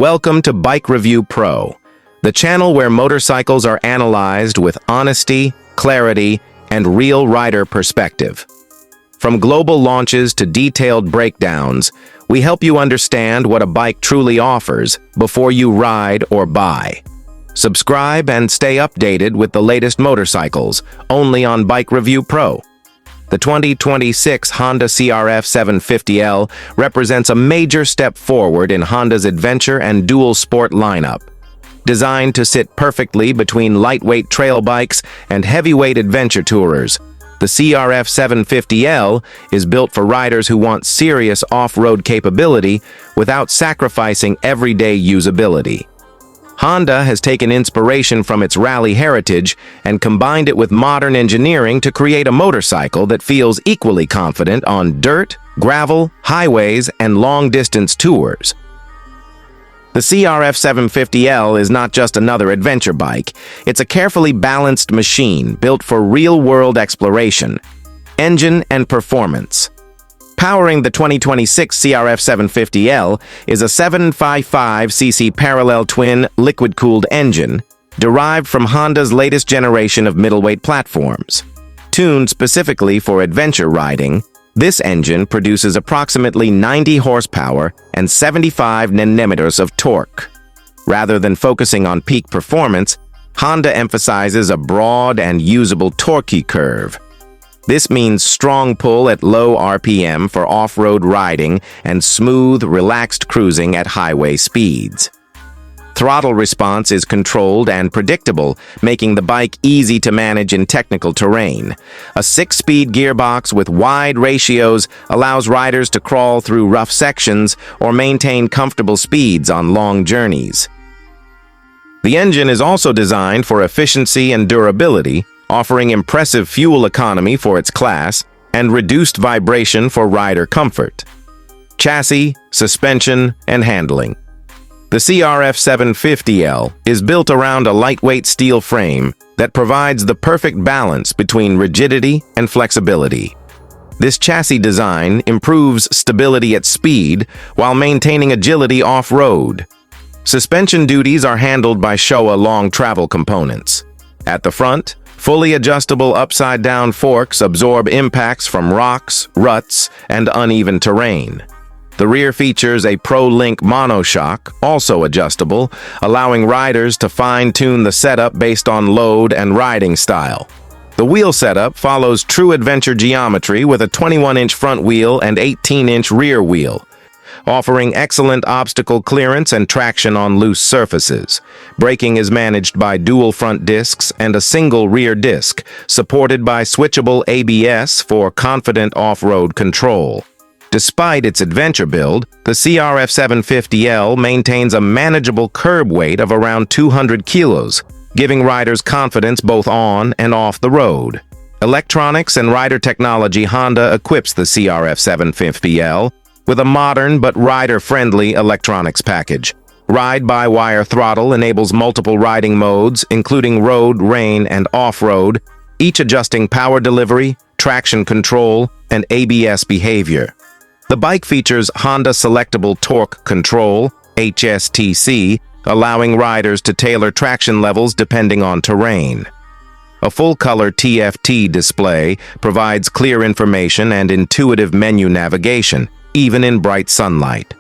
Welcome to Bike Review Pro, the channel where motorcycles are analyzed with honesty, clarity, and real rider perspective. From global launches to detailed breakdowns, we help you understand what a bike truly offers before you ride or buy. Subscribe and stay updated with the latest motorcycles, only on Bike Review Pro. The 2026 Honda CRF 750L represents a major step forward in Honda's adventure and dual sport lineup. Designed to sit perfectly between lightweight trail bikes and heavyweight adventure tourers, the CRF 750L is built for riders who want serious off-road capability without sacrificing everyday usability. Honda has taken inspiration from its rally heritage and combined it with modern engineering to create a motorcycle that feels equally confident on dirt, gravel, highways, and long-distance tours. The CRF 750L is not just another adventure bike, it's a carefully balanced machine built for real-world exploration, engine, and performance. Powering the 2026 CRF 750L is a 755cc parallel twin liquid-cooled engine derived from Honda's latest generation of middleweight platforms. Tuned specifically for adventure riding, this engine produces approximately 90 horsepower and 75 Nm of torque. Rather than focusing on peak performance, Honda emphasizes a broad and usable torque curve. This means strong pull at low RPM for off-road riding and smooth, relaxed cruising at highway speeds. Throttle response is controlled and predictable, making the bike easy to manage in technical terrain. A 6-speed gearbox with wide ratios allows riders to crawl through rough sections or maintain comfortable speeds on long journeys. The engine is also designed for efficiency and durability, offering impressive fuel economy for its class and reduced vibration for rider comfort. Chassis, suspension, and handling. The CRF 750L is built around a lightweight steel frame that provides the perfect balance between rigidity and flexibility. This chassis design improves stability at speed while maintaining agility off-road. Suspension duties are handled by Showa long travel components. At the front, fully adjustable upside-down forks absorb impacts from rocks, ruts, and uneven terrain. The rear features a Pro-Link monoshock, also adjustable, allowing riders to fine-tune the setup based on load and riding style. The wheel setup follows true adventure geometry with a 21-inch front wheel and 18-inch rear wheel, offering excellent obstacle clearance and traction on loose surfaces. Braking is managed by dual front discs and a single rear disc, supported by switchable ABS for confident off-road control. Despite its adventure build, the CRF 750L maintains a manageable curb weight of around 200 kilos, giving riders confidence both on and off the road. Electronics and rider technology. Honda equips the CRF 750L with a modern but rider-friendly electronics package. Ride-by-wire throttle enables multiple riding modes, including road, rain, and off-road, each adjusting power delivery, traction control, and ABS behavior. The bike features Honda Selectable Torque Control, HSTC, allowing riders to tailor traction levels depending on terrain. A full-color TFT display provides clear information and intuitive menu navigation, even in bright sunlight.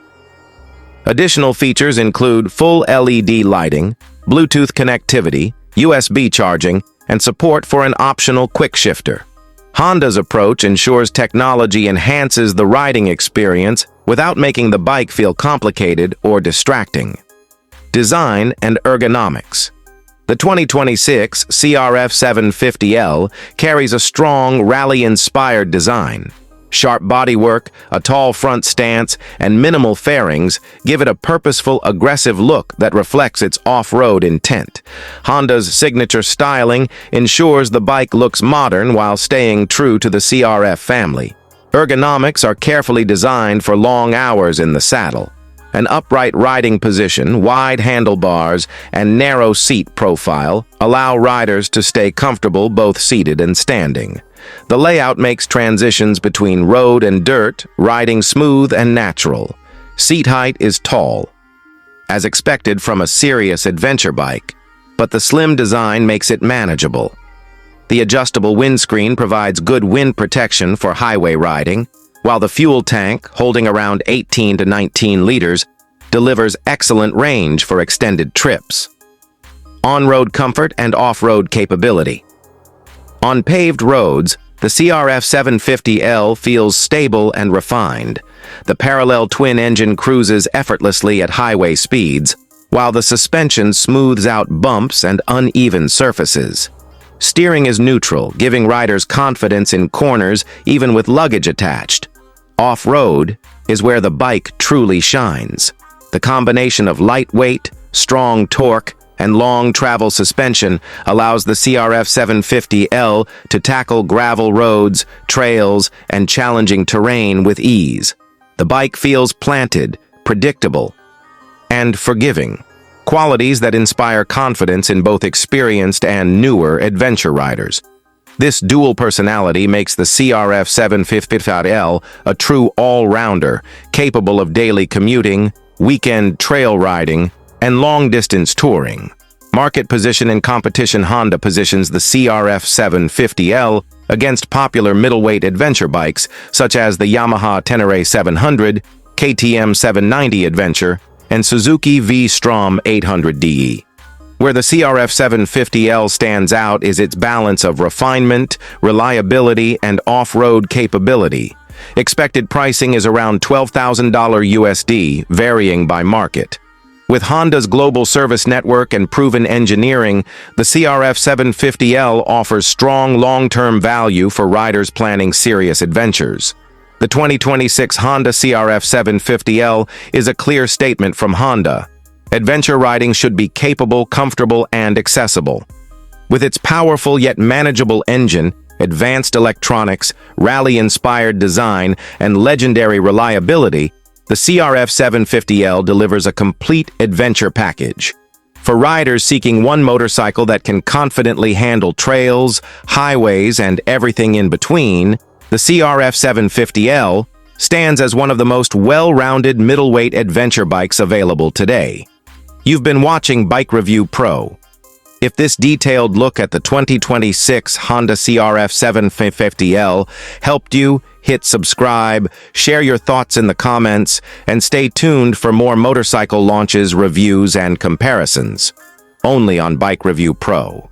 Additional features include full LED lighting, Bluetooth connectivity, USB charging, and support for an optional quick shifter. Honda's approach ensures technology enhances the riding experience without making the bike feel complicated or distracting. Design and ergonomics. The 2026 CRF 750L carries a strong, rally-inspired design. Sharp bodywork, a tall front stance, and minimal fairings give it a purposeful, aggressive look that reflects its off-road intent. Honda's signature styling ensures the bike looks modern while staying true to the CRF family. Ergonomics are carefully designed for long hours in the saddle. An upright riding position, wide handlebars, and narrow seat profile allow riders to stay comfortable both seated and standing. The layout makes transitions between road and dirt, riding smooth and natural. Seat height is tall. as expected from a serious adventure bike, but the slim design makes it manageable. The adjustable windscreen provides good wind protection for highway riding, while the fuel tank, holding around 18 to 19 liters, delivers excellent range for extended trips. On-road comfort and off-road capability. On paved roads, the CRF750L feels stable and refined. The parallel twin-engine cruises effortlessly at highway speeds, while the suspension smooths out bumps and uneven surfaces. Steering is neutral, giving riders confidence in corners even with luggage attached. Off-road is where the bike truly shines. The combination of lightweight, strong torque, and long travel suspension allows the CRF750L to tackle gravel roads, trails, and challenging terrain with ease. The bike feels planted, predictable, and forgiving, qualities that inspire confidence in both experienced and newer adventure riders. This dual personality makes the CRF750L a true all-rounder, capable of daily commuting, weekend trail riding, and long-distance touring. Market position and competition. Honda positions the CRF750L against popular middleweight adventure bikes such as the Yamaha Tenere 700, KTM 790 Adventure, and Suzuki V-Strom 800DE. Where the CRF750L stands out is its balance of refinement, reliability, and off-road capability. Expected pricing is around $12,000 USD, varying by market. With Honda's global service network and proven engineering, the CRF750L offers strong long-term value for riders planning serious adventures. The 2026 Honda CRF750L is a clear statement from Honda. Adventure riding should be capable, comfortable, and accessible. With its powerful yet manageable engine, advanced electronics, rally-inspired design, and legendary reliability, the CRF750L delivers a complete adventure package. For riders seeking one motorcycle that can confidently handle trails, highways, and everything in between, the CRF750L stands as one of the most well-rounded middleweight adventure bikes available today. You've been watching Bike Review Pro. If this detailed look at the 2026 Honda CRF750L helped you, hit subscribe, share your thoughts in the comments, and stay tuned for more motorcycle launches, reviews, and comparisons. Only on Bike Review Pro.